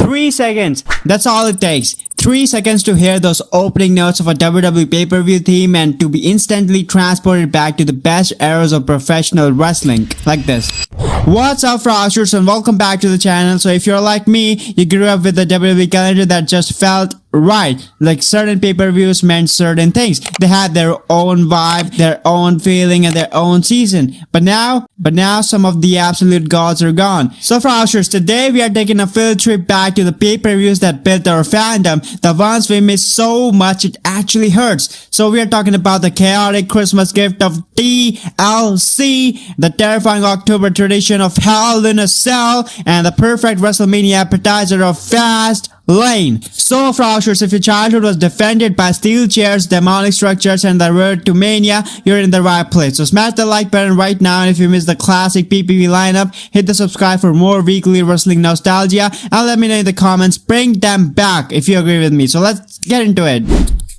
3 seconds. That's all it takes. 3 seconds to hear those opening notes of a WWE pay-per-view theme and to be instantly transported back to the best eras of professional wrestling. Like this. What's up, FROXers, and welcome back to the channel. So if you're like me, you grew up with the WWE calendar that just felt right. Like certain pay-per-views meant certain things. They had their own vibe, their own feeling, and their own season. But now some of the absolute gods are gone. So FROXers, today we are taking a field trip back to the pay-per-views that built our fandom. The ones we miss so much it actually hurts. So we are talking about the chaotic Christmas gift of TLC, the terrifying October tradition of Hell in a Cell, and the perfect WrestleMania appetizer of Fastlane. So FROXers, if your childhood was defended by steel chairs, demonic structures, and the road to mania, you're in the right place. So smash the like button right now, and if you missed the classic PPV lineup, hit the subscribe for more weekly wrestling nostalgia, and let me know in the comments, bring them back if you agree with me. So let's get into it.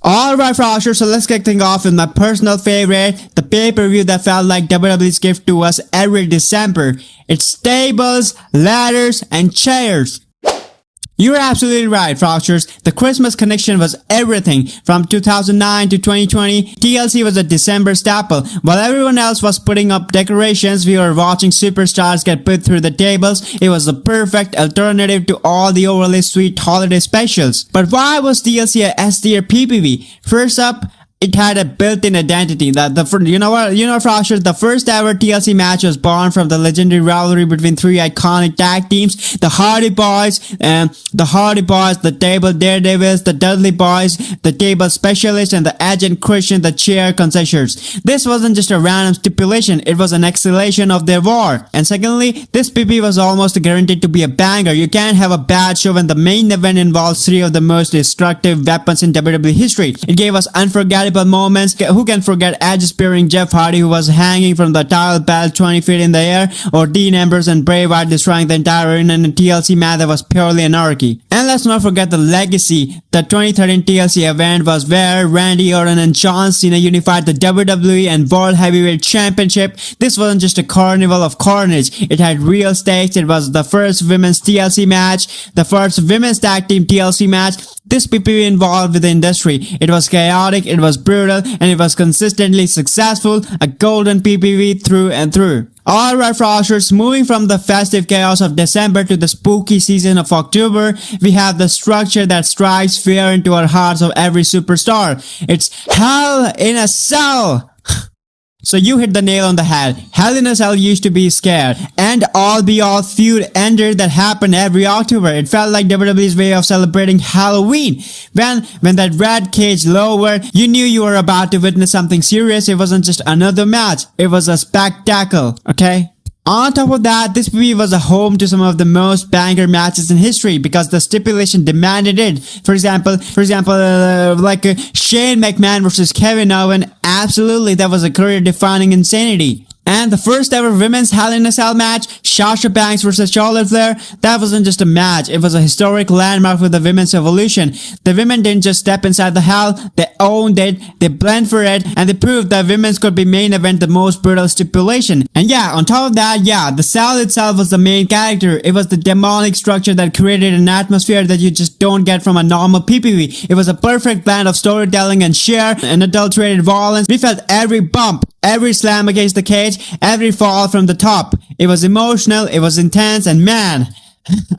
Alright FROXers, so let's kick things off with my personal favorite, the pay-per-view that felt like WWE's gift to us every December. It's tables, ladders, and chairs. You're absolutely right, FROXers. The Christmas connection was everything. From 2009 to 2020, TLC was a December staple. While everyone else was putting up decorations, we were watching superstars get put through the tables. It was the perfect alternative to all the overly sweet holiday specials. But why was TLC a S-tier PPV? First up, it had a built-in identity. FROXers, the first ever TLC match was born from the legendary rivalry between three iconic tag teams, the Hardy Boys, the Table Daredevils, the Dudley Boys, the Table Specialists, and the Edge and Christian, the Chair Concessions. This wasn't just a random stipulation, it was an escalation of their war. And secondly, this PP was almost guaranteed to be a banger. You can't have a bad show when the main event involves three of the most destructive weapons in WWE history. It gave us unforgettable moments. Who can forget Edge spearing Jeff Hardy, who was hanging from the title belt 20 feet in the air, or Dean Ambrose and Bray Wyatt destroying the entire arena in a TLC match that was purely anarchy. And let's not forget the legacy. The 2013 TLC event was where Randy Orton and John Cena unified the WWE and World Heavyweight Championship. This wasn't just a carnival of carnage. It had real stakes. It was the first women's TLC match, the first women's tag team TLC match. This PPV involved with the industry. It was chaotic, it was brutal, and it was consistently successful, a golden PPV through and through. Alright FROXers, moving from the festive chaos of December to the spooky season of October, we have the structure that strikes fear into our hearts of every superstar. It's Hell in a Cell! So you hit the nail on the head. Hell in a Cell used to be scared. And all-be-all feud ender that happened every October. It felt like WWE's way of celebrating Halloween. When that red cage lowered, you knew you were about to witness something serious. It wasn't just another match. It was a spectacle. Okay? On top of that, this PPV was a home to some of the most banger matches in history because the stipulation demanded it. For example, like Shane McMahon versus Kevin Owens. Absolutely, that was a career-defining insanity. And the first ever women's Hell in a Cell match, Sasha Banks versus Charlotte Flair, that wasn't just a match, it was a historic landmark for the women's evolution. The women didn't just step inside the hell, they owned it, they bled for it, and they proved that women's could be main event the most brutal stipulation. And yeah, on top of that, the cell itself was the main character. It was the demonic structure that created an atmosphere that you just don't get from a normal PPV. It was a perfect blend of storytelling and sheer and adulterated violence. We felt every bump, every slam against the cage, every fall from the top. It was emotional, it was intense, and man,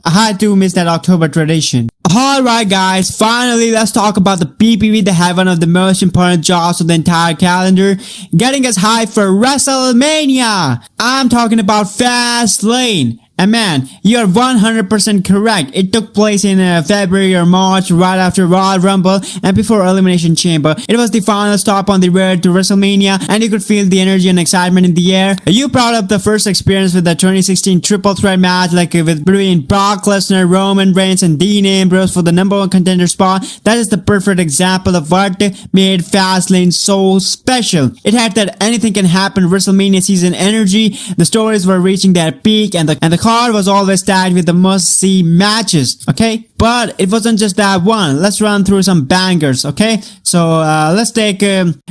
I do miss that October tradition. Alright guys, finally let's talk about the PPV that had one of the most important jobs of the entire calendar, getting us hyped for WrestleMania. I'm talking about Fastlane. And man, you're 100% correct. It took place in February or March, right after Royal Rumble and before Elimination Chamber. It was the final stop on the road to WrestleMania, and you could feel the energy and excitement in the air. You brought up the first experience with the 2016 triple threat match, between Brock Lesnar, Roman Reigns, and Dean Ambrose for the #1 contender spot. That is the perfect example of what made Fastlane so special. It had that anything can happen WrestleMania season energy. The stories were reaching their peak, and the card was always tagged with the must-see matches. Okay? But it wasn't just that one. Let's run through some bangers, okay? So let's take,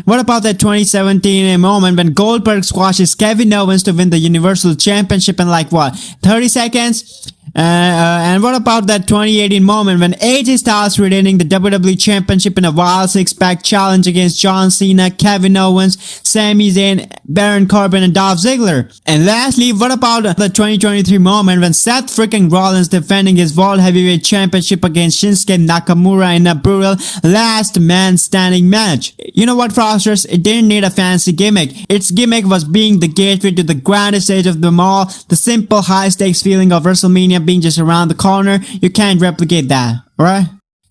what about that 2017 moment when Goldberg squashes Kevin Owens to win the Universal Championship in like what, 30 seconds? And what about that 2018 moment when AJ Styles retaining the WWE Championship in a wild six-pack challenge against John Cena, Kevin Owens, Sami Zayn, Baron Corbin, and Dolph Ziggler? And lastly, what about the 2023 moment when Seth freaking Rollins defending his World Heavyweight Championship against Shinsuke Nakamura in a brutal last man standing match? You know what, Frosters? It didn't need a fancy gimmick. Its gimmick was being the gateway to the grandest stage of them all, the simple high-stakes feeling of WrestleMania being just around the corner. You can't replicate that, alright?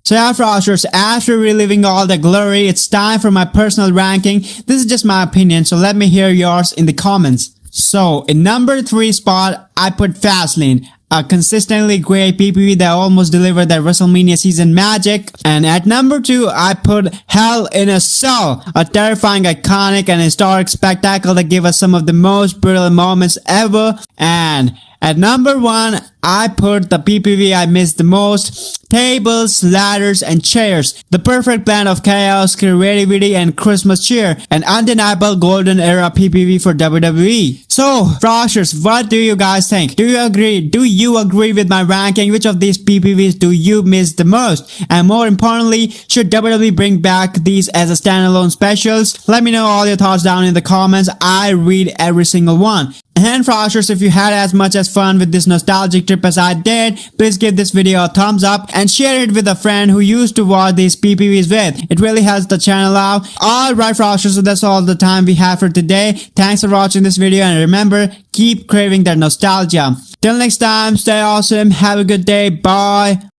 So yeah, Frosters, after reliving all the glory, it's time for my personal ranking. This is just my opinion, so let me hear yours in the comments. So, in number 3 spot, I put Fastlane, a consistently great PPV that almost delivered that WrestleMania season magic. And at number 2, I put Hell in a Cell, a terrifying, iconic, and historic spectacle that gave us some of the most brutal moments ever. And at number 1, I put the PPV I missed the most, tables, ladders, and chairs. The perfect blend of chaos, creativity, and Christmas cheer. An undeniable golden era PPV for WWE. So, Frosters, what do you guys think? Do you agree? Do you agree with my ranking? Which of these PPVs do you miss the most? And more importantly, should WWE bring back these as a standalone specials? Let me know all your thoughts down in the comments. I read every single one. And Frosters, if you had as much as fun with this nostalgic trip as I did, please give this video a thumbs up and share it with a friend who used to watch these PPVs with. It really helps the channel out. Alright, Frosters, so that's all the time we have for today. Thanks for watching this video, and remember, keep craving that nostalgia. Till next time, stay awesome, have a good day, bye.